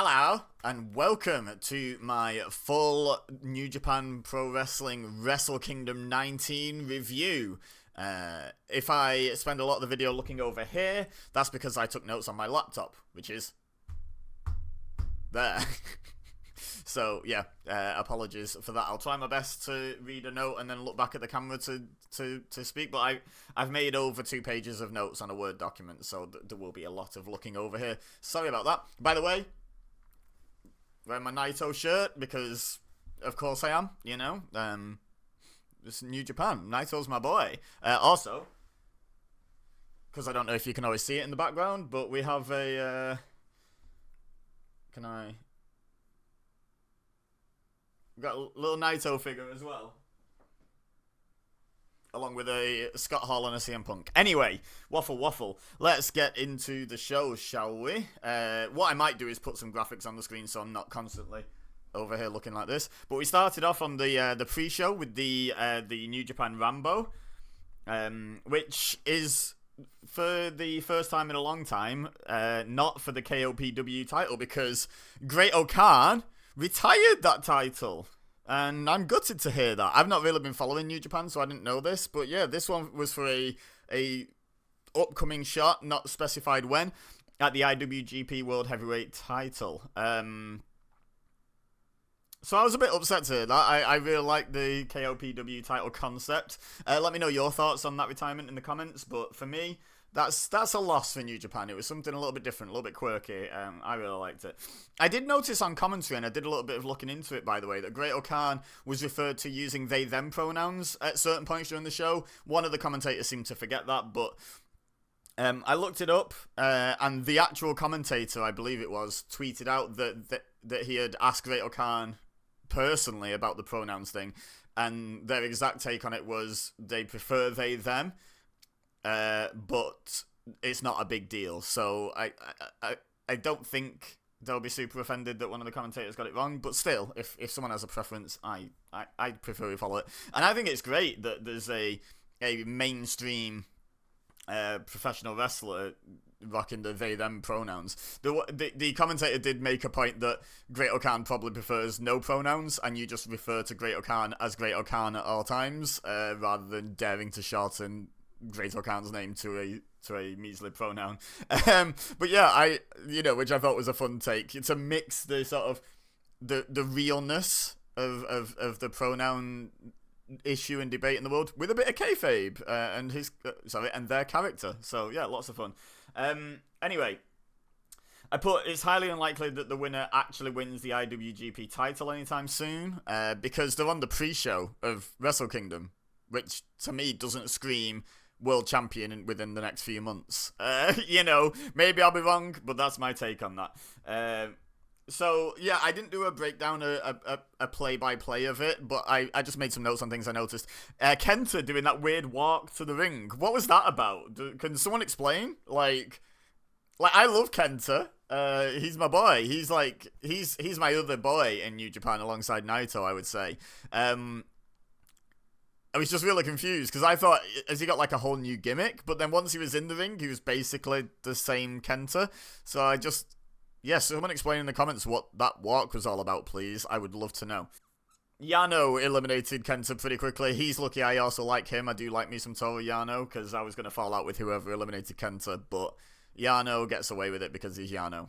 Hello, and welcome to my full New Japan Pro Wrestling Wrestle Kingdom 19 review. If I spend a lot of the video looking over here, that's because I took notes on my laptop, which is there. So, yeah, apologies for that. I'll try my best to read a note and then look back at the camera to speak, but I've made over 2 pages of notes on a Word document, so there will be a lot of looking over here. Sorry about that. By the way, wearing my Naito shirt because, of course I am, you know. This New Japan. Naito's my boy. Also, because I don't know if you can always see it in the background, but we have a, we've got a little Naito figure as well, along with a Scott Hall and a CM Punk. Anyway, waffle. Let's get into the show, shall we? What I might do is put some graphics on the screen so I'm not constantly over here looking like this. But we started off on the pre-show with the New Japan Rambo, which is, for the first time in a long time, not for the KOPW title, because Great O'Khan retired that title. And I'm gutted to hear that. I've not really been following New Japan, so I didn't know this. But yeah, this one was for a upcoming shot, not specified when, at the IWGP World Heavyweight title. So I was a bit upset to hear that. I really like the KOPW title concept. Let me know your thoughts on that retirement in the comments. But for me, that's a loss for New Japan. It was something a little bit different, a little bit quirky. I really liked it. I did notice on commentary, and I did a little bit of looking into it, by the way, that Great O'Khan was referred to using they-them pronouns at certain points during the show. One of the commentators seemed to forget that, but I looked it up, and the actual commentator, I believe it was, tweeted out that he had asked Great O'Khan personally about the pronouns thing, and their exact take on it was they prefer they-them. But it's not a big deal, so I don't think they'll be super offended that one of the commentators got it wrong, but still, if someone has a preference, I prefer we follow it. And I think it's great that there's a mainstream professional wrestler rocking the they-them pronouns. The commentator did make a point that Great O'Khan probably prefers no pronouns, and you just refer to Great O'Khan as Great O'Khan at all times, rather than daring to shorten Great O'Khan's name to a measly pronoun. But yeah, which I thought was a fun take. It's a mix, the sort of the realness of the pronoun issue and debate in the world with a bit of kayfabe and their character. So yeah, lots of fun. Anyway, I put it's highly unlikely that the winner actually wins the IWGP title anytime soon, because they're on the pre-show of Wrestle Kingdom, which to me doesn't scream world champion within the next few months. Maybe I'll be wrong, but that's my take on that. So yeah, I didn't do a breakdown, a play-by-play of it, but I just made some notes on things I noticed. Kenta doing that weird walk to the ring. What was that about? Can someone explain? Like I love Kenta. He's my boy. He's my other boy in New Japan alongside Naito, I would say. I was just really confused, because I thought, has he got like a whole new gimmick? But then once he was in the ring, he was basically the same Kenta. So someone explain in the comments what that walk was all about, please. I would love to know. Yano eliminated Kenta pretty quickly. He's lucky I also like him. I do like me some Toru Yano, because I was going to fall out with whoever eliminated Kenta. But Yano gets away with it because he's Yano.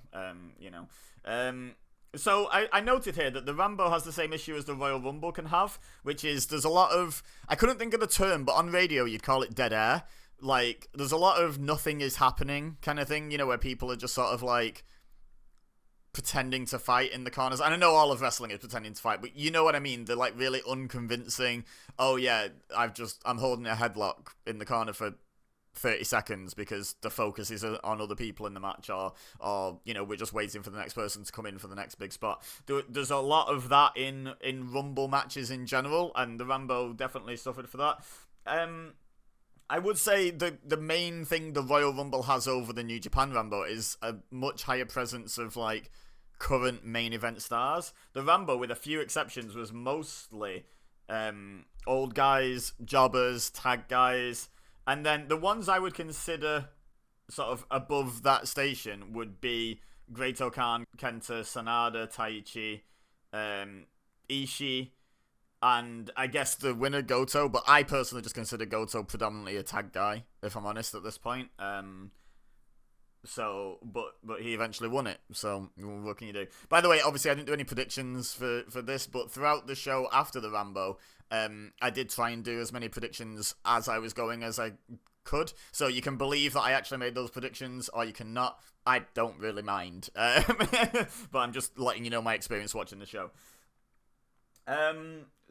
So I noted here that the Rambo has the same issue as the Royal Rumble can have, which is there's a lot of, I couldn't think of the term, but on radio you'd call it dead air. Like, there's a lot of nothing is happening kind of thing, where people are just sort of like pretending to fight in the corners. And I know all of wrestling is pretending to fight, but you know what I mean? They're like really unconvincing. Oh yeah, I'm holding a headlock in the corner for 30 seconds because the focus is on other people in the match, or we're just waiting for the next person to come in for the next big spot. There's a lot of that in Rumble matches in general, and the Rambo definitely suffered for that. I would say the main thing the Royal Rumble has over the New Japan Rambo is a much higher presence of like current main event stars. The Rambo, with a few exceptions, was mostly old guys, jobbers, tag guys. And then the ones I would consider sort of above that station would be Great-O-Khan, Kenta, Sanada, Taichi, Ishii, and I guess the winner, Goto, but I personally just consider Goto predominantly a tag guy, if I'm honest at this point. But he eventually won it, so what can you do? By the way, obviously I didn't do any predictions for this, but throughout the show after the Rambo, I did try and do as many predictions as I was going as I could, so you can believe that I actually made those predictions, or you cannot. I don't really mind, but I'm just letting you know my experience watching the show.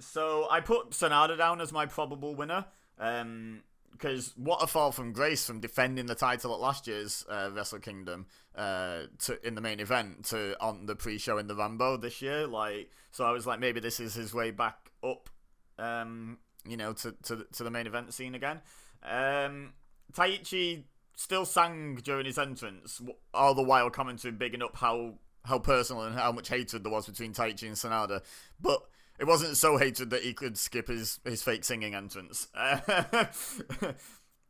So I put Sanada down as my probable winner, because what a fall from grace from defending the title at last year's Wrestle Kingdom in the main event to on the pre-show in the Rambo this year. So I was like, maybe this is his way back up, to the main event scene again. Taichi still sang during his entrance, all the while commenting bigging up how personal and how much hatred there was between Taichi and Sanada, but it wasn't so hatred that he could skip his fake singing entrance.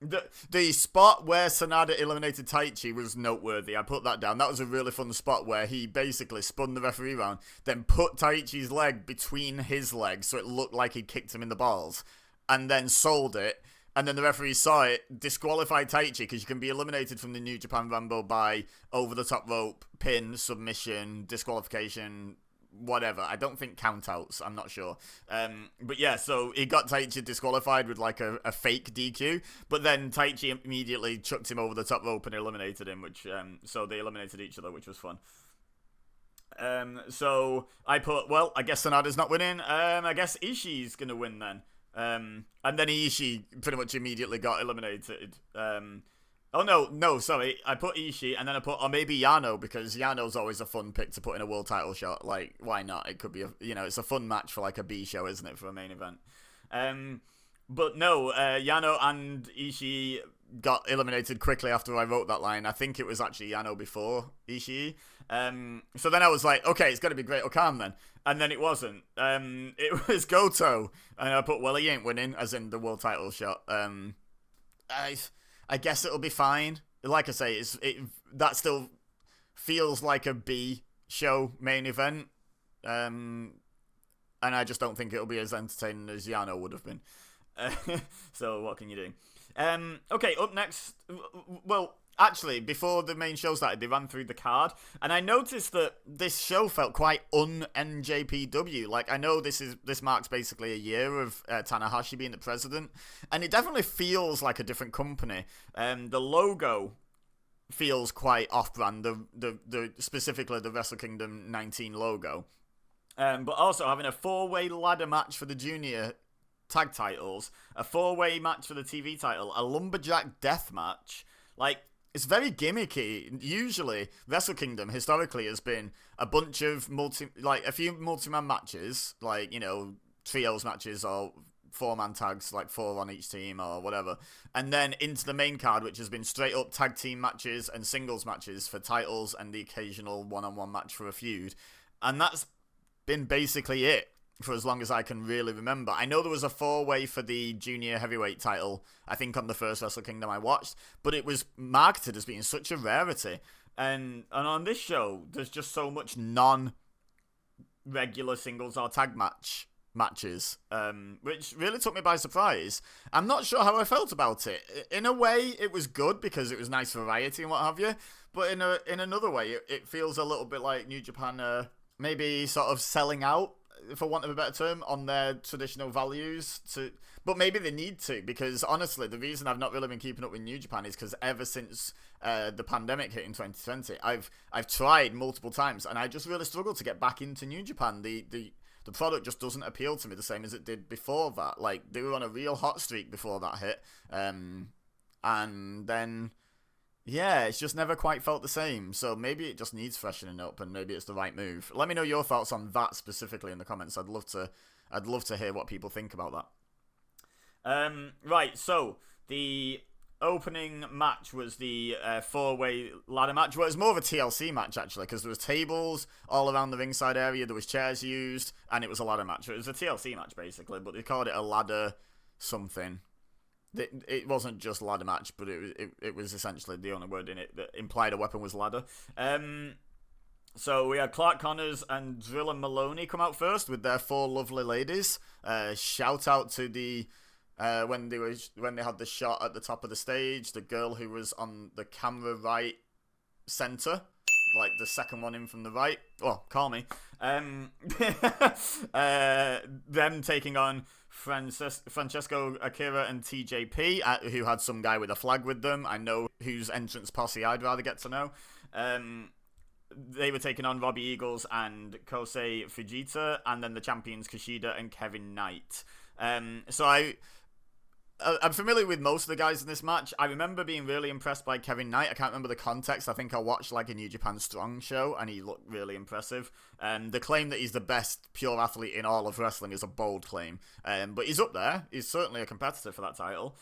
The spot where Sanada eliminated Taichi was noteworthy. I put that down. That was a really fun spot where he basically spun the referee around, then put Taichi's leg between his legs so it looked like he kicked him in the balls, and then sold it. And then the referee saw it, disqualified Taichi, because you can be eliminated from the New Japan Rambo by over-the-top rope, pin, submission, disqualification, whatever. I don't think countouts, I'm not sure. But yeah, so he got Taichi disqualified with like a fake DQ, but then Taichi immediately chucked him over the top rope and eliminated him, so they eliminated each other, which was fun. So I put, well, I guess Sanada's not winning. I guess Ishii's gonna win then. And then Ishii pretty much immediately got eliminated. Sorry. I put Ishii, and then I put, or maybe Yano, because Yano's always a fun pick to put in a world title shot. Like, why not? It could be, it's a fun match for like a B show, isn't it, for a main event? But no, Yano and Ishii got eliminated quickly after I wrote that line. I think it was actually Yano before Ishii. So then I was like, okay, it's got to be Great-O-Khan then. And then it wasn't. It was Goto. And I put, well, he ain't winning, as in the world title shot. I guess it'll be fine. Like I say, that still feels like a B show main event. And I just don't think it'll be as entertaining as Yano would have been. So what can you do? Okay, up next. Well, actually, before the main show started, they ran through the card, and I noticed that this show felt quite un-NJPW. Like, I know this marks basically a year of Tanahashi being the president, and it definitely feels like a different company. The logo feels quite off-brand. The specifically the Wrestle Kingdom 19 logo, but also having a 4-way ladder match for the junior tag titles, a 4-way match for the TV title, a lumberjack death match. Like, it's very gimmicky. Usually, Wrestle Kingdom historically has been a bunch of a few multi-man matches, like, trios matches or 4-man tags, like 4 on each team or whatever, and then into the main card, which has been straight up tag team matches and singles matches for titles and the occasional one-on-one match for a feud. And that's been basically it for as long as I can really remember. I know there was a 4-way for the junior heavyweight title, I think on the first Wrestle Kingdom I watched, but it was marketed as being such a rarity. And on this show, there's just so much non-regular singles or tag matches, which really took me by surprise. I'm not sure how I felt about it. In a way, it was good because it was nice variety and what have you, but in another way, it feels a little bit like New Japan maybe sort of selling out, for want of a better term, on their traditional values. But maybe they need to, because honestly, the reason I've not really been keeping up with New Japan is because ever since the pandemic hit in 2020, I've tried multiple times, and I just really struggle to get back into New Japan. The product just doesn't appeal to me the same as it did before that. Like, they were on a real hot streak before that hit, and then yeah, it's just never quite felt the same. So maybe it just needs freshening up, and maybe it's the right move. Let me know your thoughts on that specifically in the comments. I'd love to hear what people think about that. Right, so the opening match was the 4-way ladder match. Well, it was more of a TLC match, actually, because there was tables all around the ringside area, there was chairs used, and it was a ladder match. It was a TLC match, basically, but they called it a ladder something. It wasn't just ladder match, but it was essentially the only word in it that implied a weapon was ladder. So we had Clark Connors and Drilla Maloney come out first with their 4 lovely ladies. Shout out to the when they had the shot at the top of the stage, the girl who was on the camera right center, like the second one in from the right. Well, call me. Them taking on Francesco Akira and TJP, who had some guy with a flag with them. I know whose entrance posse I'd rather get to know. They were taking on Robbie Eagles and Kosei Fujita, and then the champions Kushida and Kevin Knight. So I'm familiar with most of the guys in this match. I remember being really impressed by Kevin Knight. I can't remember the context. I think I watched like a New Japan Strong show, and he looked really impressive. The claim that he's the best pure athlete in all of wrestling is a bold claim. But he's up there. He's certainly a competitor for that title.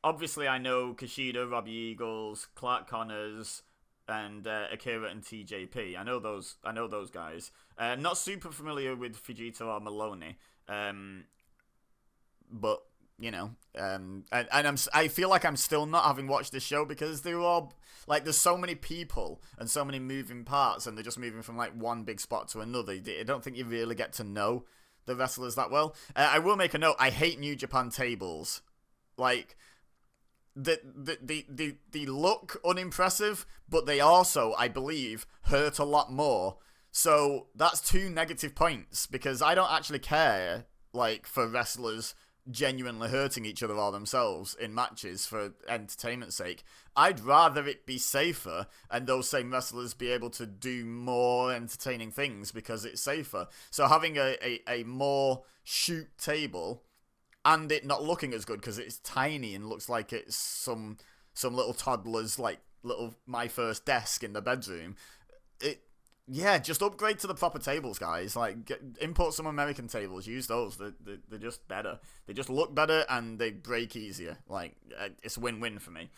Obviously, I know Kushida, Robbie Eagles, Clark Connors, and Akira and TJP. I know those guys. Not super familiar with Fujita or Maloney. But you know, I feel like I'm still not having watched this show because they were all like, there's so many people and so many moving parts, and they're just moving from like one big spot to another. I don't think you really get to know the wrestlers that well. I will make a note. I hate New Japan tables. Like, they look unimpressive, but they also, I believe, hurt a lot more. So that's 2 negative points, because I don't actually care like for wrestlers genuinely hurting each other or themselves in matches for entertainment's sake. I'd rather it be safer and those same wrestlers be able to do more entertaining things because it's safer. So having a more shoot table and it not looking as good because it's tiny and looks like it's some little toddler's like little My First desk in the bedroom. Yeah, just upgrade to the proper tables, guys. Like, import some American tables. Use those. They're just better. They just look better and they break easier. Like, it's a win-win for me.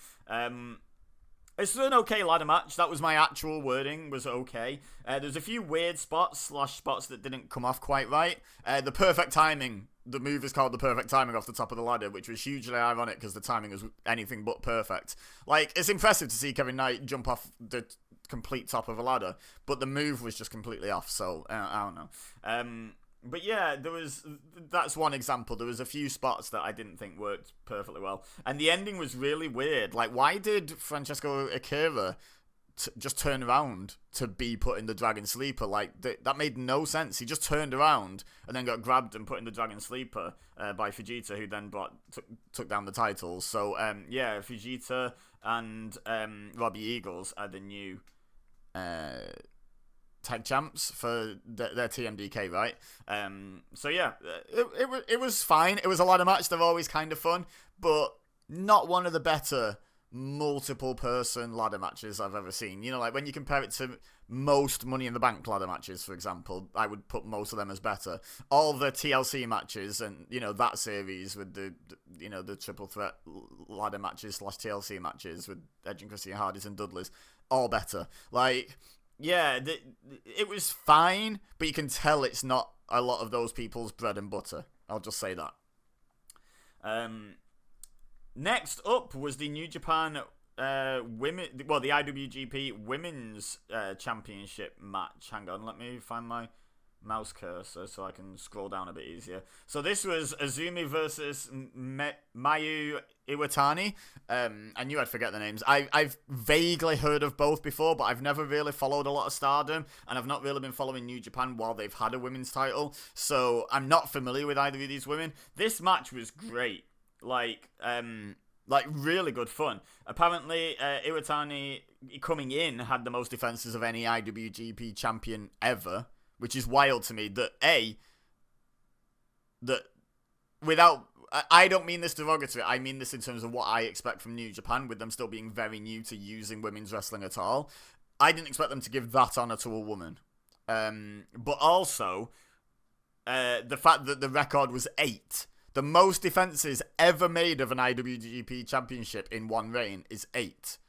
It's an okay ladder match. That was my actual wording, was okay. There's a few weird spots that didn't come off quite right. The perfect timing. The move is called the perfect timing off the top of the ladder, which was hugely ironic because the timing was anything but perfect. Like, it's impressive to see Kevin Knight jump off the complete top of a ladder, but the move was just completely off, so I don't know. But yeah, that's one example. There was a few spots that I didn't think worked perfectly well, and the ending was really weird. Like, why did Francesco Akira just turn around to be put in the Dragon Sleeper? Like, that made no sense. He just turned around and then got grabbed and put in the Dragon Sleeper by Fujita, who then took down the titles. So yeah, Fujita and Robbie Eagles are the new tag champs for their TMDK, right? So yeah, it was fine. It was a ladder match. They're always kind of fun, but not one of the better multiple person ladder matches I've ever seen. You know, like when you compare it to most Money in the Bank ladder matches, for example, I would put most of them as better. All the TLC matches and, you know, that series with the triple threat ladder matches / TLC matches with Edge and Christian Hardys and Dudleys, all better. Like, yeah, it was fine, but you can tell it's not a lot of those people's bread and butter. I'll just say that. Next up was the New Japan the IWGP Women's Championship match. Hang on, let me find my mouse cursor so I can scroll down a bit easier. So this was Azumi versus Mayu Iwatani. I knew I'd forget the names. I've vaguely heard of both before, but I've never really followed a lot of Stardom, and I've not really been following New Japan while they've had a women's title, so I'm not familiar with either of these women. This match was great. Like really good fun. Apparently, Iwatani coming in had the most defenses of any IWGP champion ever, which is wild to me. I don't mean this derogatory, I mean this in terms of what I expect from New Japan, with them still being very new to using women's wrestling at all. I didn't expect them to give that honor to a woman. But also, the fact that the record was 8. The most defenses ever made of an IWGP championship in one reign is 8.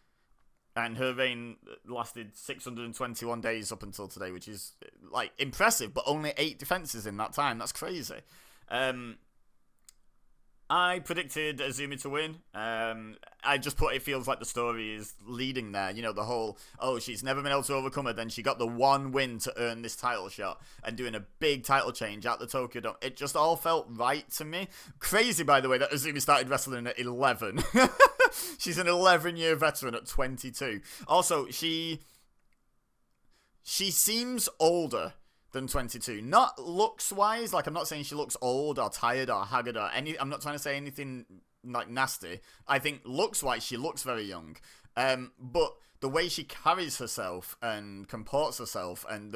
And her reign lasted 621 days up until today, which is, like, impressive, but only 8 defenses in that time. That's crazy. I predicted Azumi to win. I just put it feels like the story is leading there. You know, the whole, oh, she's never been able to overcome her. Then she got the one win to earn this title shot and doing a big title change at the Tokyo Dome. It just all felt right to me. Crazy, by the way, that Azumi started wrestling at 11. She's an 11-year veteran at 22. Also, she seems older than 22. Not looks-wise, like I'm not saying she looks old or tired or haggard or any. I'm not trying to say anything like nasty. I think looks-wise she looks very young. But the way she carries herself and comports herself and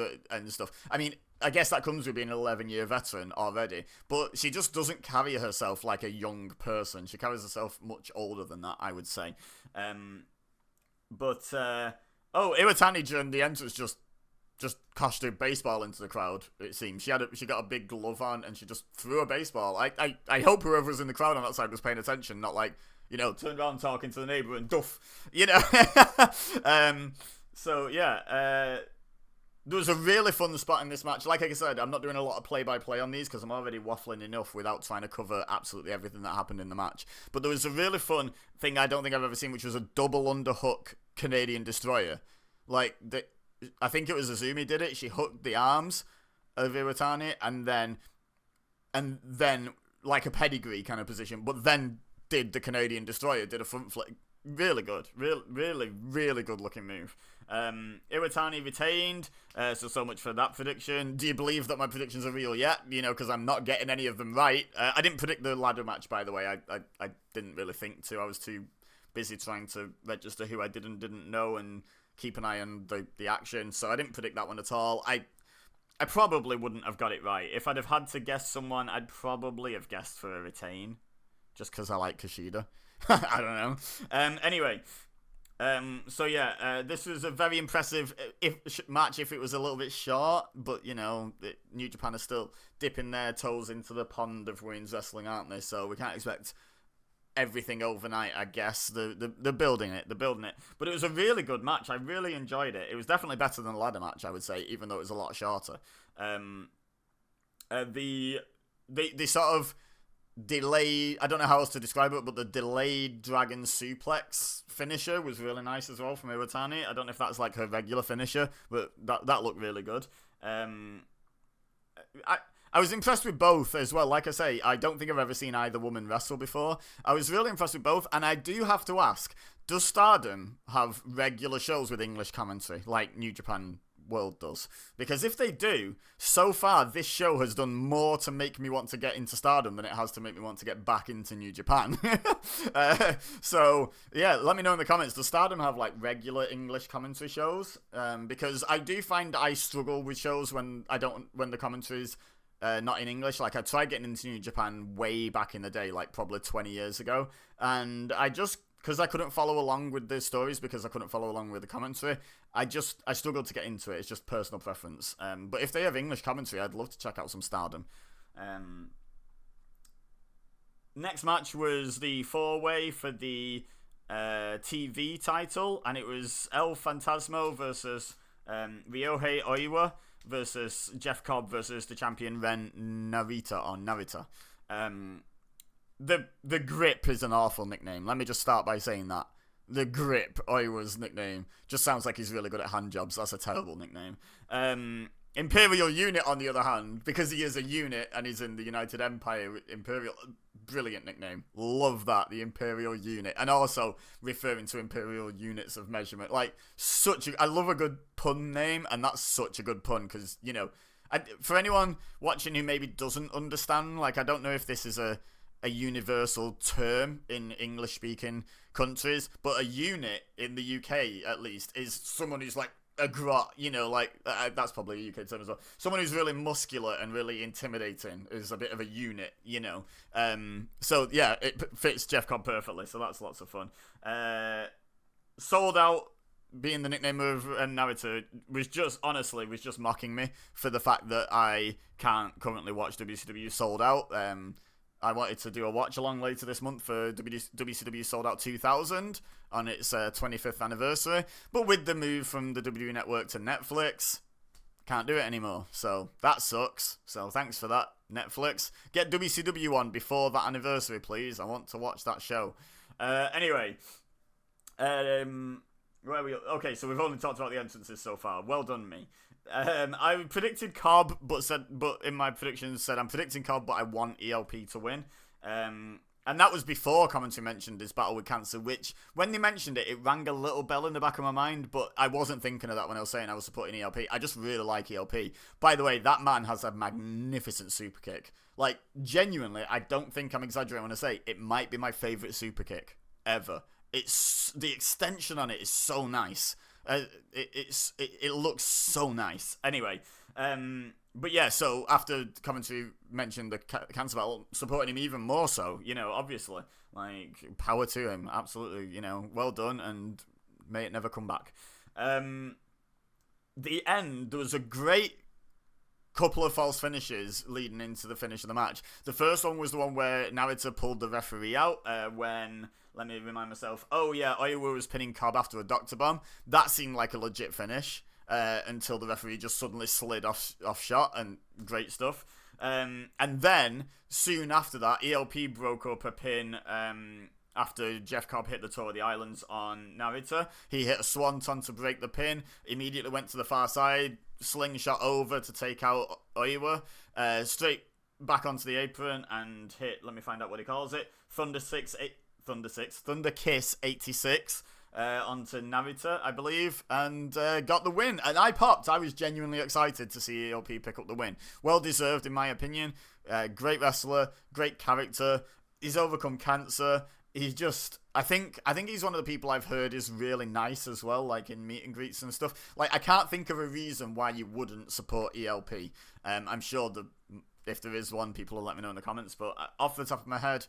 stuff. I mean, I guess that comes with being an 11-year veteran already. But she just doesn't carry herself like a young person. She carries herself much older than that, I would say. Iwatani during the entrance just cashed a baseball into the crowd, it seems. She got a big glove on and she just threw a baseball. I hope whoever was in the crowd on that side was paying attention, not like, you know, turned around talking to the neighbour and duff, you know. There was a really fun spot in this match. Like I said, I'm not doing a lot of play-by-play on these because I'm already waffling enough without trying to cover absolutely everything that happened in the match. But there was a really fun thing I don't think I've ever seen, which was a double underhook Canadian Destroyer. I think it was Azumi did it. She hooked the arms of Iwatani and then like a pedigree kind of position, but then did the Canadian Destroyer, did a front flip. Really good. Really good looking move. Iwatani retained, so much for that prediction. Do you believe that my predictions are real yet? You know, because I'm not getting any of them right. I didn't predict the ladder match, by the way. I didn't really think to. I was too busy trying to register who I did and didn't know and keep an eye on the action, so I didn't predict that one at all. I probably wouldn't have got it right. If I'd have had to guess someone, I'd probably have guessed for a retain, just because I like Kushida. I don't know. Anyway, this was a very impressive match if it was a little bit short, but, you know, New Japan is still dipping their toes into the pond of women's wrestling, aren't they? So we can't expect everything overnight, I guess. They're building it. But it was a really good match. I really enjoyed it. It was definitely better than the ladder match, I would say, even though it was a lot shorter. The sort of delay, I don't know how else to describe it, but the delayed dragon suplex finisher was really nice as well from Iwatani. I don't know if that's like her regular finisher, but that looked really good. I was impressed with both as well. Like I say, I don't think I've ever seen either woman wrestle before. I was really impressed with both, and I do have to ask, does Stardom have regular shows with English commentary, like New Japan World does? Because if they do, so far this show has done more to make me want to get into Stardom than it has to make me want to get back into New Japan. So, yeah, let me know in the comments, does Stardom have, like, regular English commentary shows? Because I do find I struggle with shows when the commentary's not in English. Like, I tried getting into New Japan way back in the day, like probably 20 years ago, and because I couldn't follow along with the stories, because I couldn't follow along with the commentary, I struggled to get into it. It's just personal preference. But if they have English commentary, I'd love to check out some Stardom. Next match was the 4-way for the TV title, and it was El Fantasmo versus Ryohei Oiwa versus Jeff Cobb versus the champion Ren Narita. The Grip is an awful nickname. Let me just start by saying that. The Grip, Oiwa's nickname, just sounds like he's really good at hand jobs. That's a terrible nickname. Imperial Unit, on the other hand, because he is a unit and he's in the United Empire, Imperial, brilliant nickname. Love that, the Imperial Unit. And also referring to Imperial Units of Measurement. Like, I love a good pun name, and that's such a good pun, because, you know, for anyone watching who maybe doesn't understand, like, I don't know if this is a universal term in English-speaking countries, but a unit in the UK, at least, is someone who's like a grot, you know, like, that's probably a UK term as well. Someone who's really muscular and really intimidating is a bit of a unit, you know. So, yeah, it fits Jeff Cobb perfectly, so that's lots of fun. Sold Out being the nickname of Narita was just mocking me for the fact that I can't currently watch WCW Sold Out. I wanted to do a watch-along later this month for WCW Sold Out 2000 on its 25th anniversary, but with the move from the WWE Network to Netflix, can't do it anymore, so that sucks. So thanks for that, Netflix. Get WCW on before that anniversary, please. I want to watch that show. Anyway, okay, so we've only talked about the entrances so far. Well done, me. I predicted Cobb, but in my predictions said I'm predicting Cobb, but I want ELP to win. And that was before commentary mentioned his battle with cancer, which, when they mentioned it, it rang a little bell in the back of my mind, but I wasn't thinking of that when I was saying I was supporting ELP. I just really like ELP. By the way, that man has a magnificent super kick. Like, genuinely, I don't think I'm exaggerating when I say it might be my favourite super kick ever. The extension on it is so nice. It looks so nice. Anyway, but yeah, so after commentary mentioned the cancer battle, supporting him even more so, obviously, like, power to him, absolutely, well done, and may it never come back. The end, there was a great couple of false finishes leading into the finish of the match. The first one was the one where Narita pulled the referee out when, let me remind myself, Oiwa was pinning Cobb after a Doctor Bomb. That seemed like a legit finish. Until the referee just suddenly slid off shot, and great stuff. And then, soon after that, ELP broke up a pin after Jeff Cobb hit the Tour of the Islands on Narita. He hit a swanton to break the pin, immediately went to the far side, slingshot over to take out Oiwa, straight back onto the apron and hit, let me find out what he calls it, Thunder Kiss 86. Onto Narita, I believe, and got the win. And I popped. I was genuinely excited to see ELP pick up the win. Well deserved, in my opinion. Great wrestler, great character. He's overcome cancer. He's just, I think he's one of the people I've heard is really nice as well, like in meet and greets and stuff. Like, I can't think of a reason why you wouldn't support ELP. I'm sure if there is one, people will let me know in the comments. But off the top of my head,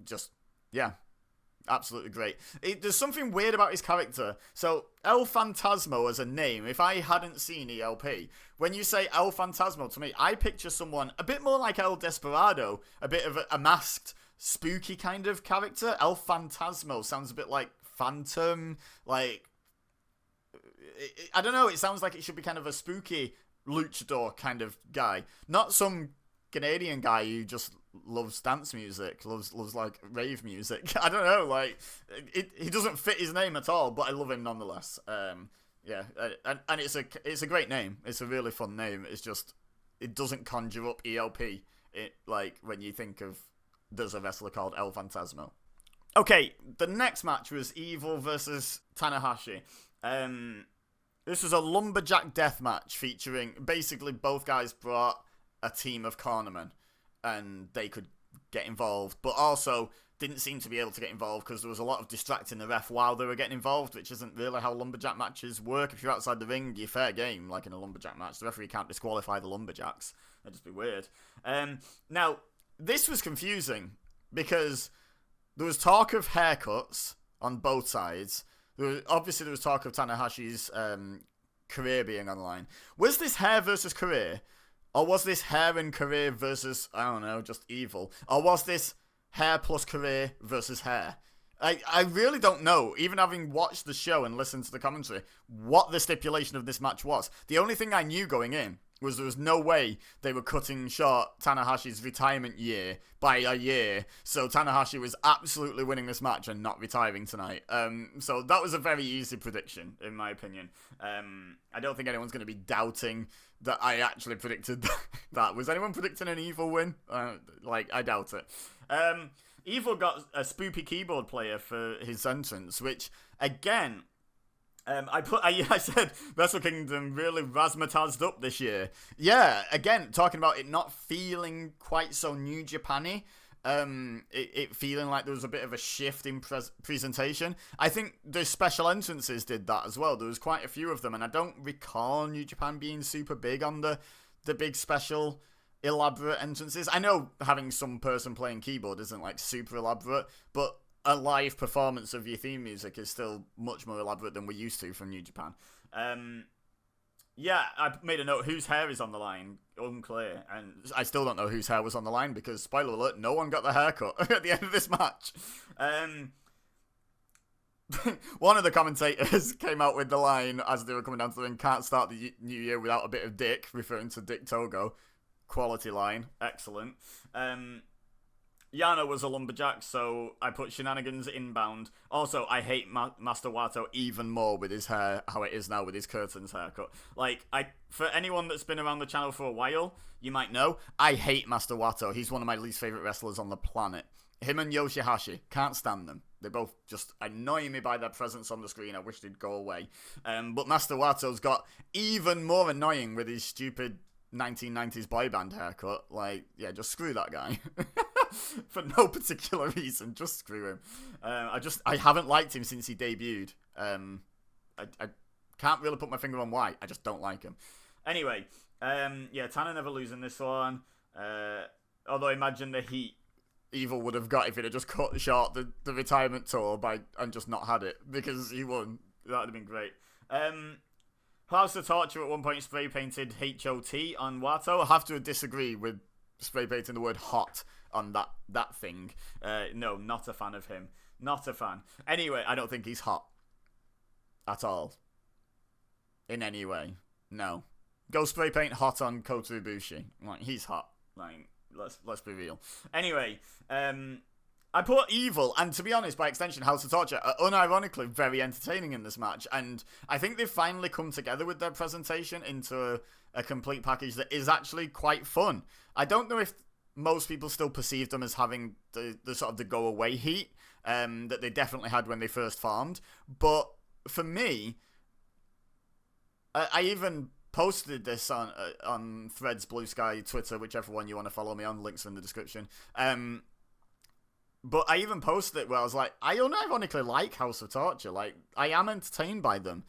just, yeah. Absolutely great. There's something weird about his character. So, El Phantasmo as a name, if I hadn't seen ELP, when you say El Phantasmo to me, I picture someone a bit more like El Desperado, a bit of a masked, spooky kind of character. El Phantasmo sounds a bit like Phantom, like, I don't know, it sounds like it should be kind of a spooky luchador kind of guy. Not some Canadian guy who just loves dance music, loves like rave music. I don't know, like he doesn't fit his name at all, but I love him nonetheless. Yeah, and it's a great name. It's a really fun name. It's just it doesn't conjure up ELP. Like when you think of there's a wrestler called El Phantasmo. Okay, the next match was Evil versus Tanahashi. This was a lumberjack death match featuring basically both guys brought a team of cornermen and they could get involved, but also didn't seem to be able to get involved because there was a lot of distracting the ref while they were getting involved, which isn't really how lumberjack matches work. If you're outside the ring, you're fair game, like in a lumberjack match. The referee can't disqualify the lumberjacks. That'd just be weird. Now, this was confusing because there was talk of haircuts on both sides. Obviously, there was talk of Tanahashi's career being on the line. Was this hair versus career? Or was this hair and career versus, I don't know, just evil? Or was this hair plus career versus hair? I really don't know, even having watched the show and listened to the commentary, what the stipulation of this match was. The only thing I knew going in was there was no way they were cutting short Tanahashi's retirement year by a year. So Tanahashi was absolutely winning this match and not retiring tonight. So that was a very easy prediction, in my opinion. I don't think anyone's going to be doubting that I actually predicted that. Was anyone predicting an Evil win? I doubt it. Evil got a spoopy keyboard player for his entrance, which, again, I said Wrestle Kingdom really razzmatazzed up this year. Yeah, again, talking about it not feeling quite so New Japan-y. It feeling like there was a bit of a shift in presentation. I think the special entrances did that as well. There was quite a few of them, and I don't recall New Japan being super big on the big special elaborate entrances. I know having some person playing keyboard isn't like super elaborate, but a live performance of your theme music is still much more elaborate than we're used to from New Japan. Yeah, I made a note, whose hair is on the line? Unclear. And I still don't know whose hair was on the line because, spoiler alert, no one got the haircut at the end of this match. One of the commentators came out with the line as they were coming down to the ring, can't start the new year without a bit of dick, referring to Dick Togo. quality line. Excellent. Yano was a lumberjack, so I put shenanigans inbound. Also, I hate Master Wato even more with his hair, how it is now with his curtains haircut. Like, for anyone that's been around the channel for a while, you might know, I hate Master Wato. He's one of my least favourite wrestlers on the planet. Him and Yoshihashi, can't stand them. They both just annoy me by their presence on the screen. I wish they'd go away. But Master Wato's got even more annoying with his stupid 1990s boy band haircut. Like, yeah, just screw that guy. For no particular reason, just screw him. I haven't liked him since he debuted. I can't really put my finger on why. I just don't like him. Anyway, yeah, Tanner never losing this one. Although imagine the heat Evil would have got if it had just cut short the retirement tour and just not had it, because he won. That would have been great. House of Torture at one point spray painted HOT on Wato. I have to disagree with spray painting the word hot on that thing. No, not a fan of him. Not a fan. Anyway, I don't think he's hot. At all. In any way. No. Go spray paint hot on Kota Ibushi. Like, he's hot. Like, let's be real. Anyway, I put Evil, and to be honest, by extension, House of Torture, are unironically very entertaining in this match, and I think they've finally come together with their presentation into a complete package that is actually quite fun. I don't know if most people still perceive them as having the sort of the go-away heat that they definitely had when they first formed, but for me, I even posted this on Threads, Blue Sky, Twitter, whichever one you want to follow me on, links are in the description. But I even posted it where I was like, I unironically like House of Torture. Like, I am entertained by them.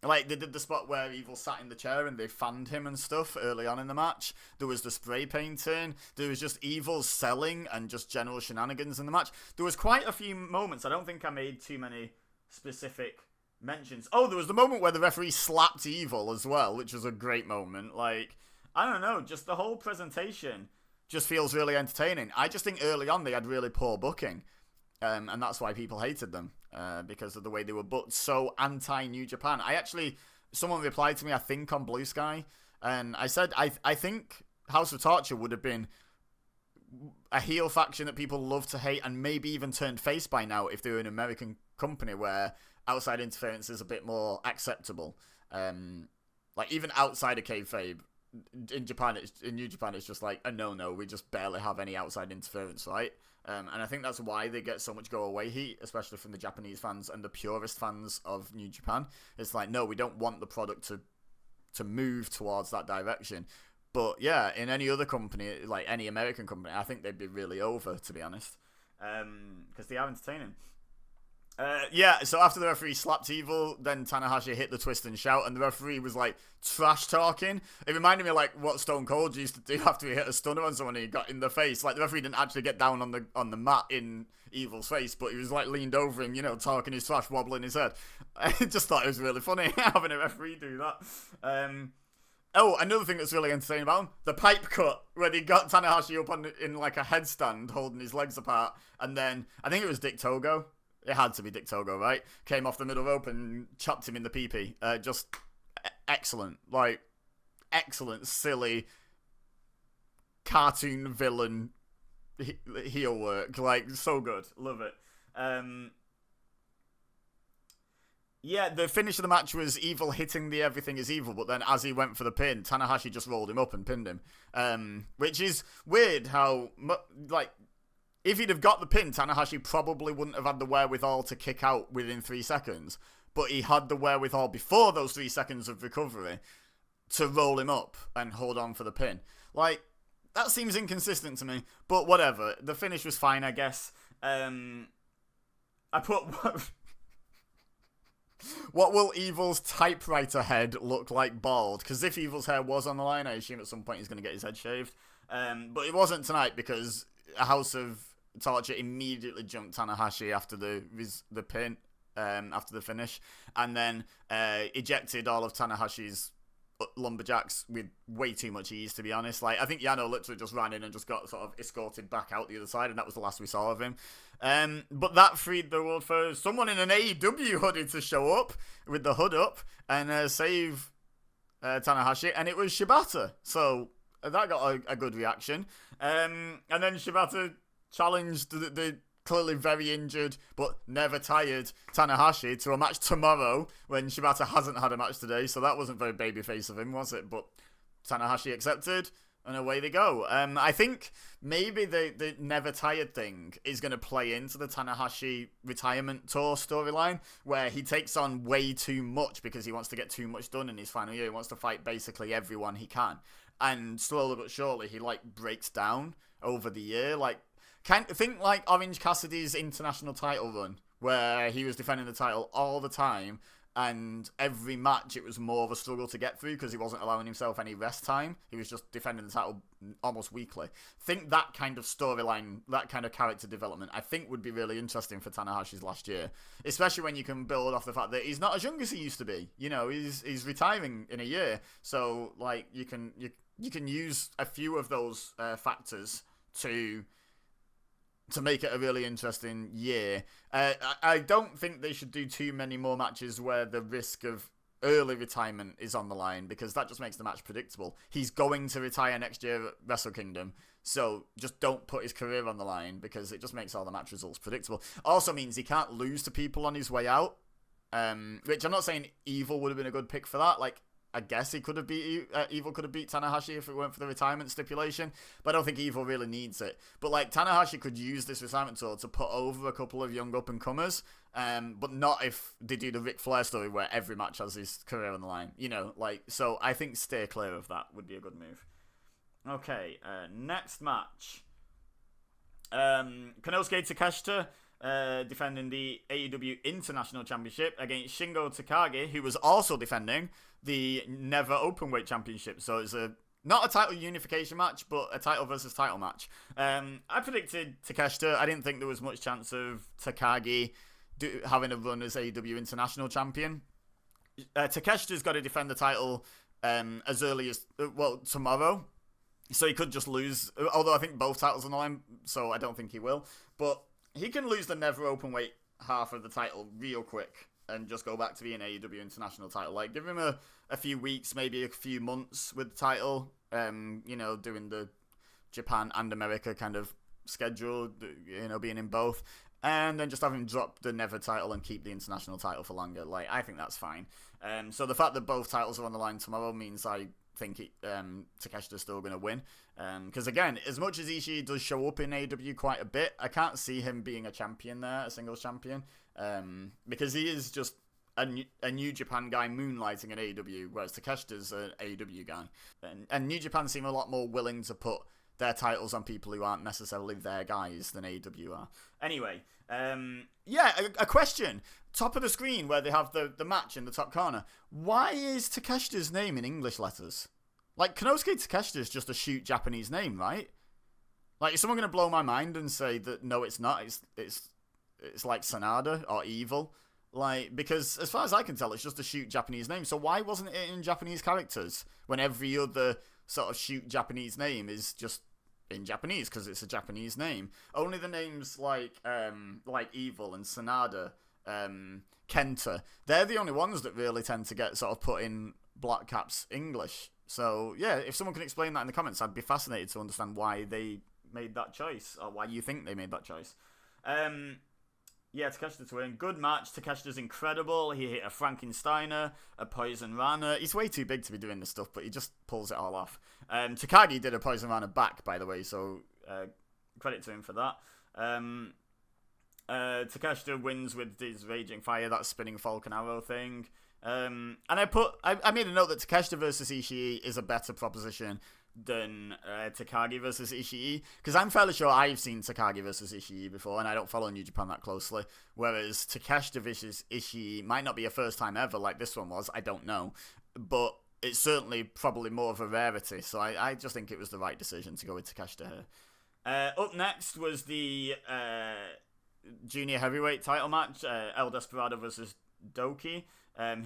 Like, they did the spot where Evil sat in the chair and they fanned him and stuff early on in the match. There was the spray painting. There was just Evil selling and just general shenanigans in the match. There was quite a few moments. I don't think I made too many specific mentions. Oh, there was the moment where the referee slapped Evil as well, which was a great moment. Like, I don't know, just the whole presentation just feels really entertaining. I just think early on they had really poor booking, and that's why people hated them, because of the way they were booked so anti-New Japan. Someone replied to me, I think on Blue Sky, and I said, I think House of Torture would have been a heel faction that people love to hate, and maybe even turned face by now if they were an American company where outside interference is a bit more acceptable. Like, even outside of kayfabe, in New Japan, it's just like a no. We just barely have any outside interference, right? And I think that's why they get so much go-away heat, especially from the Japanese fans and the purist fans of New Japan. It's like, no, we don't want the product to move towards that direction. But yeah, in any other company, like any American company, I think they'd be really over, to be honest, because they are entertaining. Yeah, so after the referee slapped Evil, then Tanahashi hit the twist and shout, and the referee was like trash talking. It reminded me of like what Stone Cold used to do after he hit a stunner on someone and he got in the face. Like, the referee didn't actually get down on the mat in Evil's face, but he was like leaned over him, talking his trash, wobbling his head. I just thought it was really funny having a referee do that. Oh, another thing that's really entertaining about him, the pipe cut, where they got Tanahashi up in like a headstand, holding his legs apart, and then, I think it was Dick Togo. It had to be Dick Togo, right? Came off the middle rope and chopped him in the pee-pee. Just excellent. Like, excellent, silly, cartoon villain heel work. Like, so good. Love it. Yeah, the finish of the match was Evil hitting the Everything is Evil, but then as he went for the pin, Tanahashi just rolled him up and pinned him. Which is weird how, like, if he'd have got the pin, Tanahashi probably wouldn't have had the wherewithal to kick out within 3 seconds. But he had the wherewithal before those 3 seconds of recovery to roll him up and hold on for the pin. Like, that seems inconsistent to me. But whatever. The finish was fine, I guess. I put... What will Evil's typewriter head look like bald? Because if Evil's hair was on the line, I assume at some point he's going to get his head shaved. But it wasn't tonight because a House of Torture immediately jumped Tanahashi after the pin, after the finish, and then ejected all of Tanahashi's lumberjacks with way too much ease, to be honest. Like, I think Yano literally just ran in and just got sort of escorted back out the other side, and that was the last we saw of him. But that freed the world for someone in an AEW hoodie to show up with the hood up and save Tanahashi, and it was Shibata. So that got a good reaction. And then Shibata challenged the clearly very injured but never tired Tanahashi to a match tomorrow when Shibata hasn't had a match today. So that wasn't very babyface of him, was it? But Tanahashi accepted. And away they go. I think maybe the never tired thing is going to play into the Tanahashi retirement tour storyline, where he takes on way too much because he wants to get too much done in his final year. He wants to fight basically everyone he can. And slowly but surely, he, like, breaks down over the year. Like, think like Orange Cassidy's international title run, where he was defending the title all the time, and every match it was more of a struggle to get through because he wasn't allowing himself any rest time. He was just defending the title almost weekly. Think that kind of storyline, that kind of character development, I think would be really interesting for Tanahashi's last year. Especially when you can build off the fact that he's not as young as he used to be. You know, he's retiring in a year. So, like, you can use a few of those factors to make it a really interesting year. I don't think they should do too many more matches where the risk of early retirement is on the line, because that just makes the match predictable. He's going to retire next year at Wrestle Kingdom, so just don't put his career on the line, because it just makes all the match results predictable. Also means he can't lose to people on his way out, which I'm not saying Evil would have been a good pick for that. Like, I guess he could have Evil could have beat Tanahashi if it weren't for the retirement stipulation, but I don't think Evil really needs it. But, like, Tanahashi could use this retirement tour to put over a couple of young up-and-comers, but not if they do the Ric Flair story where every match has his career on the line. You know, like, so I think stay clear of that would be a good move. Okay, next match. Konosuke Takeshita defending the AEW International Championship against Shingo Takagi, who was also defending the Never Openweight Championship. So it's not a title unification match, but a title versus title match. I predicted Takeshita. I didn't think there was much chance of Takagi having a run as AEW International Champion. Takeshita's got to defend the title as early as, tomorrow. So he could just lose, although I think both titles are on the line, so I don't think he will. But he can lose the Never Openweight half of the title real quick and just go back to being AEW International title. Like, give him a few weeks, maybe a few months with the title, doing the Japan and America kind of schedule, being in both, and then just have him drop the Never title and keep the international title for longer. Like, I think that's fine. So the fact that both titles are on the line tomorrow means I think Takeshita's still going to win. Because, again, as much as Ishii does show up in AEW quite a bit, I can't see him being a champion there, a singles champion, because he is just a New Japan guy moonlighting in AEW, whereas Takeshita's an AEW guy. And New Japan seem a lot more willing to put their titles on people who aren't necessarily their guys than AEW are. Anyway, a question. Top of the screen where they have the match in the top corner. Why is Takeshita's name in English letters? Like, Konosuke Takeshita is just a shoot Japanese name, right? Like, is someone going to blow my mind and say that, no, it's not, it's like Sanada or Evil? Like, because as far as I can tell, it's just a shoot Japanese name. So why wasn't it in Japanese characters when every other sort of shoot Japanese name is just in Japanese because it's a Japanese name? Only the names like Evil and Sanada, Kenta, they're the only ones that really tend to get sort of put in Black Cap's English. So, yeah, if someone can explain that in the comments, I'd be fascinated to understand why they made that choice, or why you think they made that choice. Takeshita to win. Good match. Takeshita's incredible. He hit a Frankensteiner, a Poison Rana. He's way too big to be doing this stuff, but he just pulls it all off. Takagi did a Poison Rana back, by the way, so credit to him for that. Takeshita wins with his Raging Fire, that spinning Falcon Arrow thing. And I made a note that Takeshita versus Ishii is a better proposition than Takagi versus Ishii, because I'm fairly sure I've seen Takagi versus Ishii before, and I don't follow New Japan that closely, whereas Takeshita versus Ishii might not be a first time ever like this one was, I don't know, but it's certainly probably more of a rarity, so I just think it was the right decision to go with Takeshita here. Up next was the junior heavyweight title match, El Desperado versus Doki,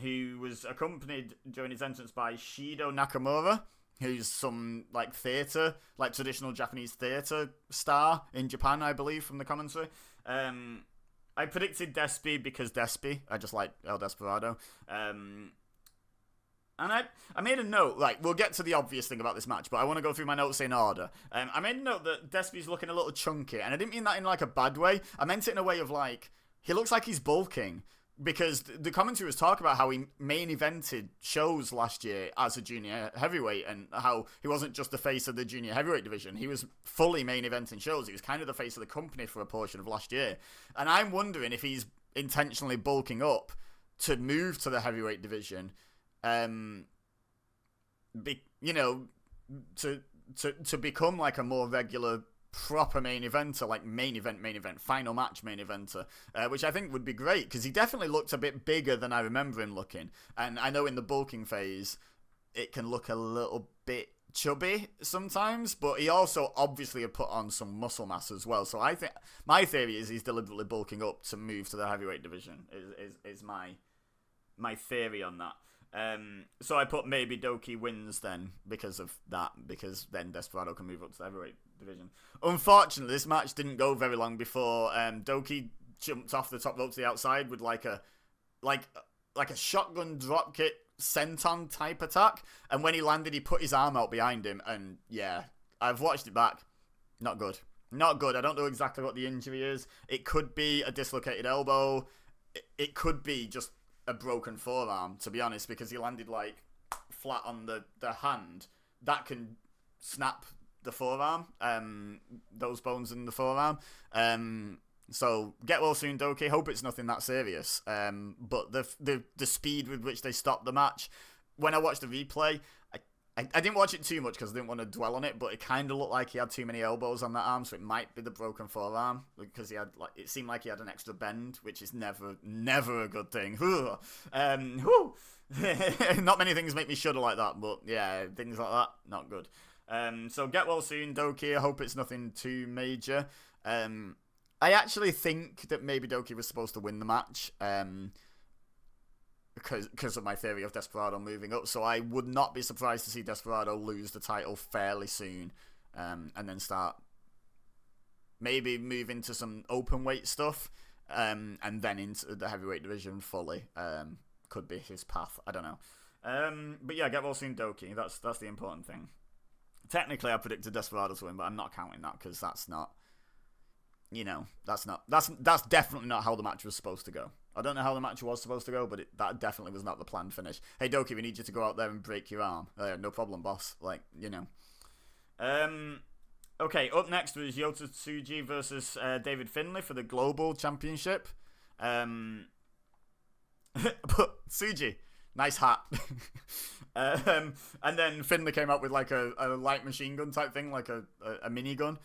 who was accompanied during his entrance by Shido Nakamura, who's some, like, theatre, like, traditional Japanese theatre star in Japan, I believe, from the commentary. I predicted Despi because Despi. I just like El Desperado. And I made a note, like, we'll get to the obvious thing about this match, but I want to go through my notes in order. I made a note that Despy's looking a little chunky, and I didn't mean that in, like, a bad way. I meant it in a way of, like, he looks like he's bulking, because the commentary was talking about how he main evented shows last year as a junior heavyweight, and how he wasn't just the face of the junior heavyweight division. He was fully main eventing shows. He was kind of the face of the company for a portion of last year. And I'm wondering if he's intentionally bulking up to move to the heavyweight division, you know, to become like a more regular, proper main eventer, like main event, final match main eventer, which I think would be great, because he definitely looked a bit bigger than I remember him looking. And I know in the bulking phase, it can look a little bit chubby sometimes, but he also obviously had put on some muscle mass as well. So I think my theory is he's deliberately bulking up to move to the heavyweight division. Is my theory on that. So I put maybe Doki wins then because of that, because then Desperado can move up to the heavyweight division. Unfortunately, this match didn't go very long before Doki jumped off the top rope to the outside with like a shotgun dropkick senton type attack, and when he landed, he put his arm out behind him, and yeah, I've watched it back. Not good. Not good. I don't know exactly what the injury is. It could be a dislocated elbow. It could be just a broken forearm, to be honest, because he landed like flat on the hand. That can snap the forearm, those bones in the forearm. So get well soon, Doki. Hope it's nothing that serious. But the speed with which they stopped the match, when I watched the replay, I didn't watch it too much because I didn't want to dwell on it, but it kind of looked like he had too many elbows on that arm, so it might be the broken forearm, because he had it seemed like he had an extra bend, which is never a good thing. Not many things make me shudder like that, but yeah, things like that, not good. So get well soon, Doki. I hope it's nothing too major. I actually think that maybe Doki was supposed to win the match. Because of my theory of Desperado moving up, so I would not be surprised to see Desperado lose the title fairly soon, and then start maybe move into some open weight stuff, and then into the heavyweight division fully. Could be his path. I don't know. But yeah, get well soon, Doki. That's the important thing. Technically, I predicted Desperado to win, but I'm not counting that because that's not. You know, that's definitely not how the match was supposed to go. I don't know how the match was supposed to go, but that definitely was not the planned finish. Hey, Doki, we need you to go out there and break your arm. No problem, boss. Like, you know. Okay, up next was Yota Tsuji versus David Finlay for the Global Championship. But Tsuji, nice hat. And then Finlay came out with like a light machine gun type thing, like a minigun.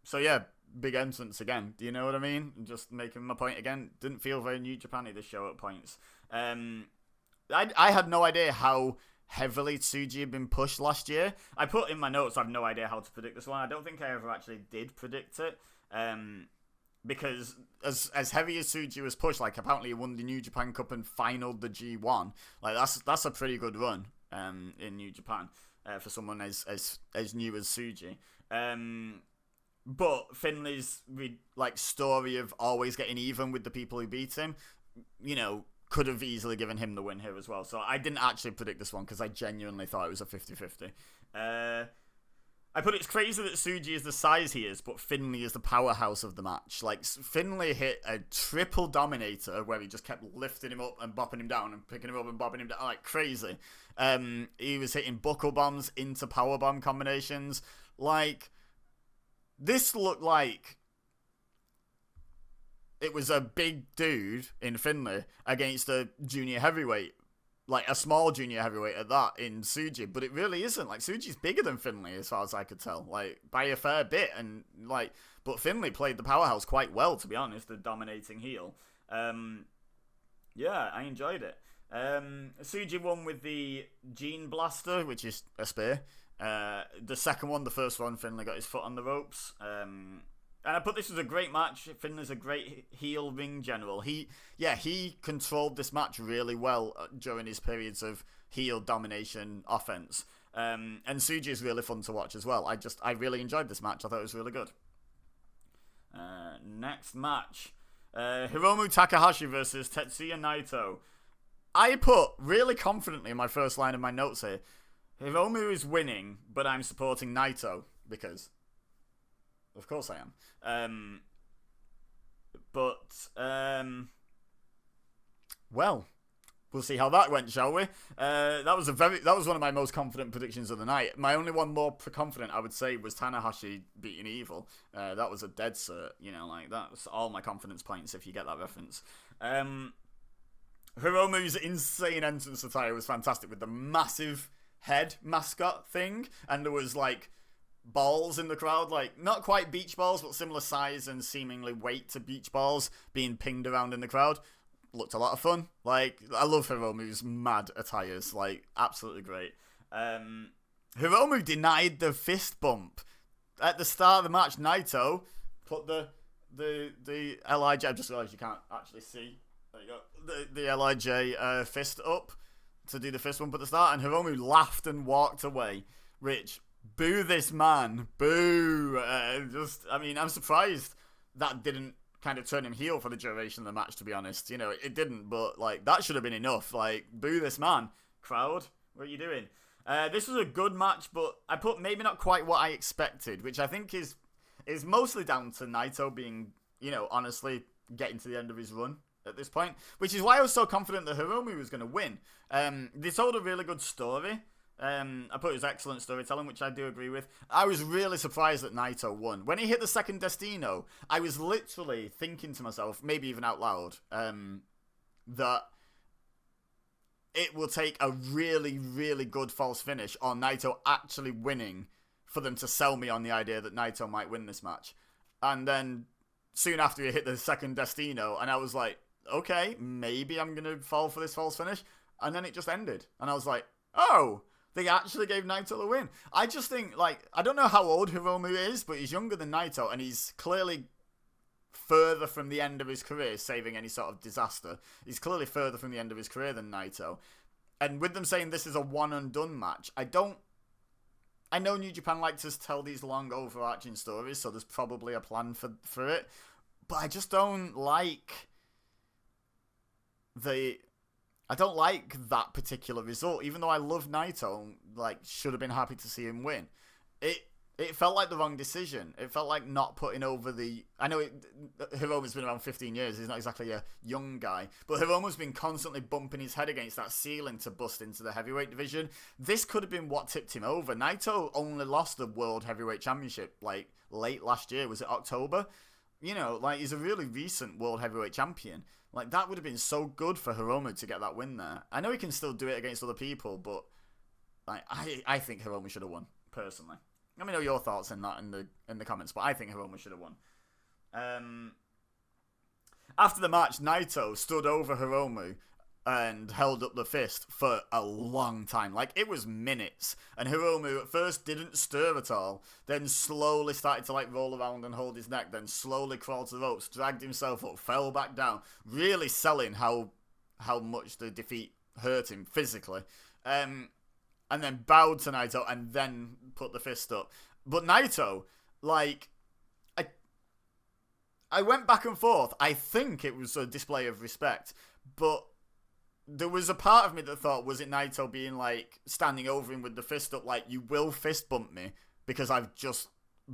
So yeah, big entrance again. Do you know what I mean? Just making my point again. Didn't feel very New Japan-y this show at points. I had no idea how heavily Tsuji had been pushed last year. I put in my notes, I have no idea how to predict this one. I don't think I ever actually did predict it. Because as heavy as Tsuji was pushed, like apparently he won the New Japan Cup and finaled the G1. Like that's a pretty good run in New Japan for someone as new as Tsuji. But Finlay's story of always getting even with the people who beat him, you know, could have easily given him the win here as well. So I didn't actually predict this one because I genuinely thought it was a 50-50. I put it's crazy that Tsuji is the size he is, but Finlay is the powerhouse of the match. Like, Finlay hit a triple dominator where he just kept lifting him up and bopping him down and picking him up and bopping him down, like crazy. He was hitting buckle bombs into powerbomb combinations. Like, this looked like it was a big dude in Finlay against a junior heavyweight. Like, a small junior heavyweight at that in Tsuji, but it really isn't. Like, Tsuji's bigger than Finlay, as far as I could tell, like, by a fair bit, and, like, but Finlay played the powerhouse quite well, to be honest, the dominating heel. Yeah, I enjoyed it. Tsuji won with the Gene Blaster, which is a spear. The second one, the first one, Finlay got his foot on the ropes. And I put this as a great match. Finlay's a great heel ring general. He controlled this match really well during his periods of heel domination offense. And Tsuji is really fun to watch as well. I really enjoyed this match. I thought it was really good. Next match. Hiromu Takahashi versus Tetsuya Naito. I put really confidently in my first line of my notes here, Hiromu is winning, but I'm supporting Naito because, of course I am. Well, we'll see how that went, shall we? That was one of my most confident predictions of the night. My only one more confident, I would say, was Tanahashi beating Evil. That was a dead cert, like that's all my confidence points if you get that reference. Hiromu's insane entrance attire was fantastic with the massive head mascot thing, and there was like balls in the crowd, like not quite beach balls, but similar size and seemingly weight to beach balls being pinged around in the crowd. Looked a lot of fun. Like, I love Hiromu's mad attires, like absolutely great. Hiromu denied the fist bump at the start of the match. Naito put the LIJ. I just realised you can't actually see. There you go. The LIJ fist up to do the fist bump at the start, and Hiromu laughed and walked away. Rich, boo this man, boo. I'm surprised that didn't kind of turn him heel for the duration of the match, to be honest. It didn't, but like that should have been enough. Like, boo this man, crowd. What are you doing? This was a good match, but I put maybe not quite what I expected, which I think is mostly down to Naito being, honestly getting to the end of his run at this point, which is why I was so confident that Hiromu was going to win. They told a really good story. I put it was excellent storytelling, which I do agree with. I was really surprised that Naito won. When he hit the second Destino, I was literally thinking to myself, maybe even out loud, that it will take a really, really good false finish or Naito actually winning for them to sell me on the idea that Naito might win this match. And then soon after he hit the second Destino, and I was like, okay, maybe I'm going to fall for this false finish. And then it just ended. And I was like, oh, they actually gave Naito the win. I just think, I don't know how old Hiromu is, but he's younger than Naito, and he's clearly further from the end of his career, saving any sort of disaster. He's clearly further from the end of his career than Naito. And with them saying this is a one-and-done match, I know New Japan like to tell these long, overarching stories, so there's probably a plan for it, but I just don't like I don't like that particular result, even though I love Naito, should have been happy to see him win. It felt like the wrong decision. It felt like not putting over I know Hiromu's been around 15 years, he's not exactly a young guy, but Hiromu's been constantly bumping his head against that ceiling to bust into the heavyweight division. This could have been what tipped him over. Naito only lost the World Heavyweight Championship, late last year. Was it October? He's a really recent World Heavyweight Champion. That would have been so good for Hiromu to get that win there. I know he can still do it against other people, but I think Hiromu should have won, personally. Let me know your thoughts in that in the comments, but I think Hiromu should have won. After the match, Naito stood over Hiromu and held up the fist for a long time. It was minutes. And Hiromu at first didn't stir at all, then slowly started to roll around and hold his neck, then slowly crawled to the ropes, dragged himself up, fell back down, really selling how much the defeat hurt him physically. And then bowed to Naito and then put the fist up. But Naito, I went back and forth. I think it was a display of respect, but there was a part of me that thought, was it Naito being standing over him with the fist up, you will fist bump me because I've just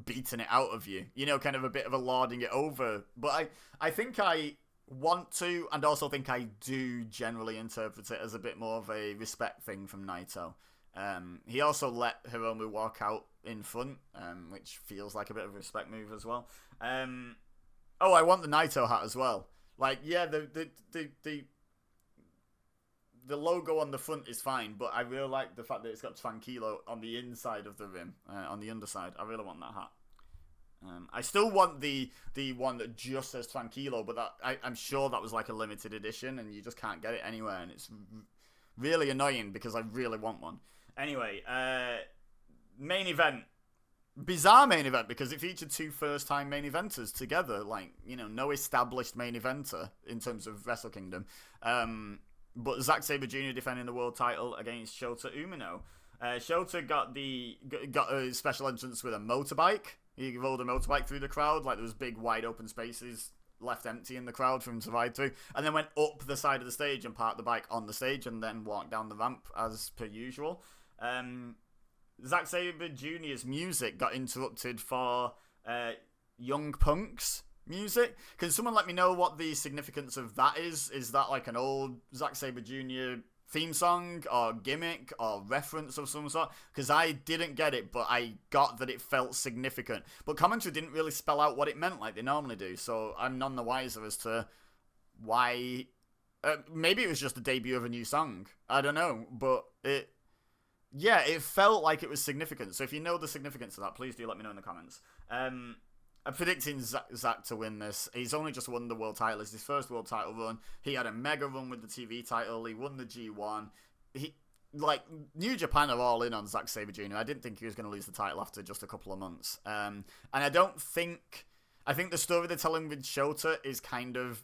beaten it out of you, kind of a bit of a lording it over. But I think I want to, and also think I do generally interpret it as a bit more of a respect thing from Naito. He also let Hiromu walk out in front, which feels like a bit of a respect move as well. I want the Naito hat as well. The logo on the front is fine, but I really like the fact that it's got Tranquilo on the inside of the rim, on the underside. I really want that hat. I still want the one that just says Tranquilo, but I'm sure that was a limited edition, and you just can't get it anywhere, and it's really annoying because I really want one. Anyway, main event. Bizarre main event because it featured two first-time main eventers together. No established main eventer in terms of Wrestle Kingdom. But Zack Sabre Jr. defending the world title against Shota Umino. Shota got a special entrance with a motorbike. He rolled a motorbike through the crowd. There was big wide open spaces left empty in the crowd for him to ride through, and then went up the side of the stage and parked the bike on the stage and then walked down the ramp as per usual. Zack Sabre Jr.'s music got interrupted for Young Punk's music. Can someone let me know what the significance of that is? Is that like an old Zack Sabre Jr. theme song or gimmick or reference of some sort? Because I didn't get it, but I got that it felt significant. But commentary didn't really spell out what it meant like they normally do, so I'm none the wiser as to why. Maybe it was just the debut of a new song. I don't know, but it felt like it was significant. So if you know the significance of that, please do let me know in the comments. I'm predicting Zack to win this. He's only just won the world title. It's his first world title run. He had a mega run with the TV title. He won the G1. New Japan are all in on Zack Sabre Jr. I didn't think he was going to lose the title after just a couple of months. And I think the story they're telling with Shota is kind of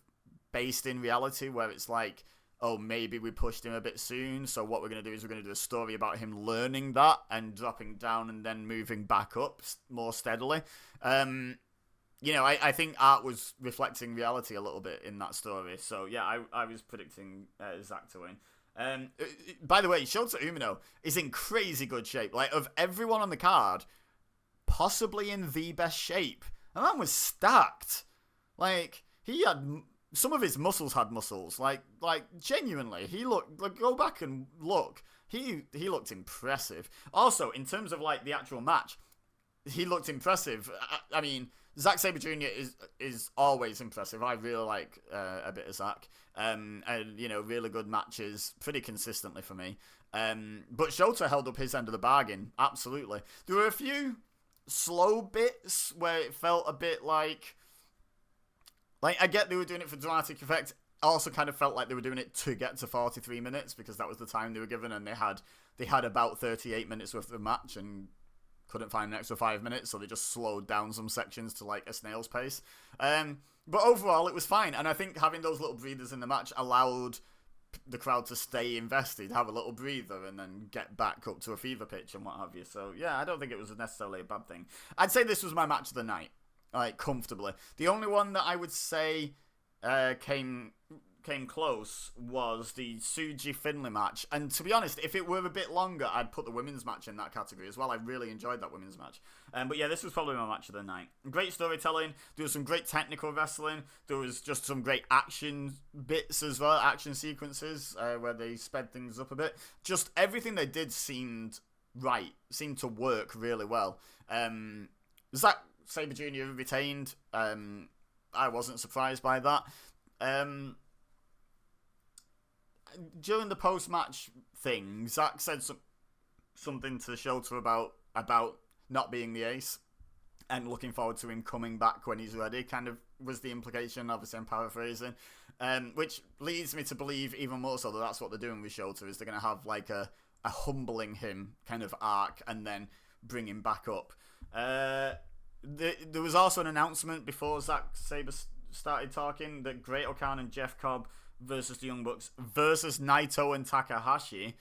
based in reality, where it's like, oh, maybe we pushed him a bit soon, so what we're going to do is we're going to do a story about him learning that and dropping down and then moving back up more steadily. I think art was reflecting reality a little bit in that story. So, yeah, I was predicting Zack to win. By the way, Shota Umino is in crazy good shape. Like, of everyone on the card, possibly in the best shape. And that was stacked. Like, he had... Some of his muscles had muscles. Like genuinely, he looked... go back and look. He looked impressive. Also, in terms of, like, the actual match, he looked impressive. I mean... Zack Sabre Jr. is always impressive. I really like a bit of Zack. And, really good matches pretty consistently for me. But Shota held up his end of the bargain, absolutely. There were a few slow bits where it felt a bit like I get they were doing it for dramatic effect. I also kind of felt like they were doing it to get to 43 minutes because that was the time they were given, and they had about 38 minutes worth of match and couldn't find an extra 5 minutes, so they just slowed down some sections to like a snail's pace. But overall, it was fine, and I think having those little breathers in the match allowed the crowd to stay invested, have a little breather, and then get back up to a fever pitch and what have you. So yeah, I don't think it was necessarily a bad thing. I'd say this was my match of the night, like comfortably. The only one that I would say came close was the Tsuji Finlay match, and to be honest, if it were a bit longer, I'd put the women's match in that category as well. I really enjoyed that women's match, but yeah, this was probably my match of the night. Great storytelling, there was some great technical wrestling, there was just some great action bits as well, action sequences where they sped things up a bit. Just everything they did seemed to work really well. Zack Sabre Jr. retained. I wasn't surprised by that. During the post-match thing, Zack said something to Shota about not being the ace and looking forward to him coming back when he's ready, kind of was the implication. Obviously, I'm paraphrasing, which leads me to believe even more so that that's what they're doing with Shota, is they're going to have like a humbling him kind of arc and then bring him back up. There was also an announcement before Zack Sabre started talking that Great O'Khan and Jeff Cobb versus the Young Bucks versus Naito and Takahashi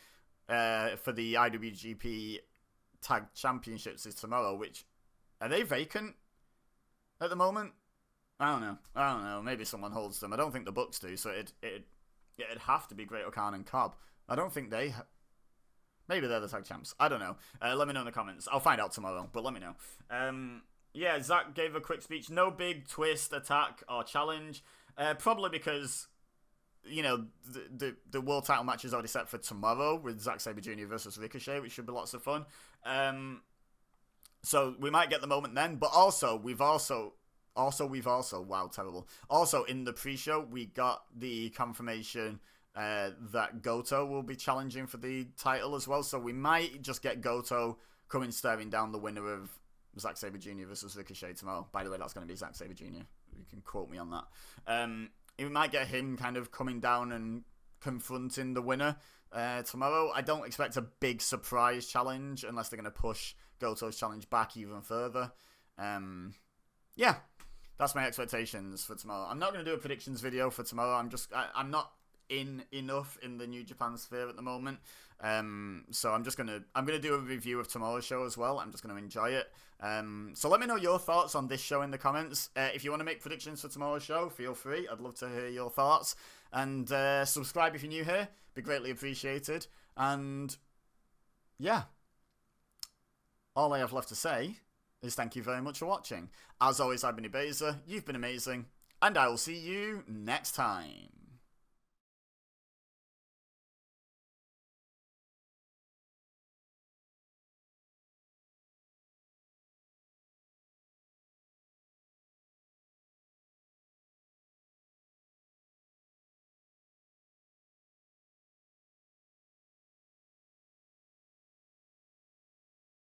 for the IWGP Tag Championships is tomorrow. Which, are they vacant at the moment? I don't know. Maybe someone holds them. I don't think the Bucks do. So it'd have to be Great O'Khan and Cobb. I don't think they. Maybe they're the tag champs. I don't know. Let me know in the comments. I'll find out tomorrow. But let me know. Yeah, Zack gave a quick speech. No big twist, attack, or challenge. Probably because, the world title match is already set for tomorrow with Zack Sabre Jr. versus Ricochet, which should be lots of fun. So we might get the moment then. But also, wow, terrible. Also, in the pre-show, we got the confirmation that Goto will be challenging for the title as well. So we might just get Goto coming staring down the winner of Zack Sabre Jr. versus Ricochet tomorrow. By the way, that's going to be Zack Sabre Jr. You can quote me on that. We might get him kind of coming down and confronting the winner tomorrow. I don't expect a big surprise challenge unless they're going to push Goto's challenge back even further. That's my expectations for tomorrow. I'm not going to do a predictions video for tomorrow. I'm not in enough in the New Japan sphere at the moment. So I'm gonna do a review of tomorrow's show as well. I'm just gonna enjoy it. So let me know your thoughts on this show in the comments. If you want to make predictions for tomorrow's show, feel free. I'd love to hear your thoughts. And subscribe if you're new here. Be greatly appreciated. And yeah, all I have left to say is thank you very much for watching. As always, I've been EBEZA, you've been amazing, and I will see you next time.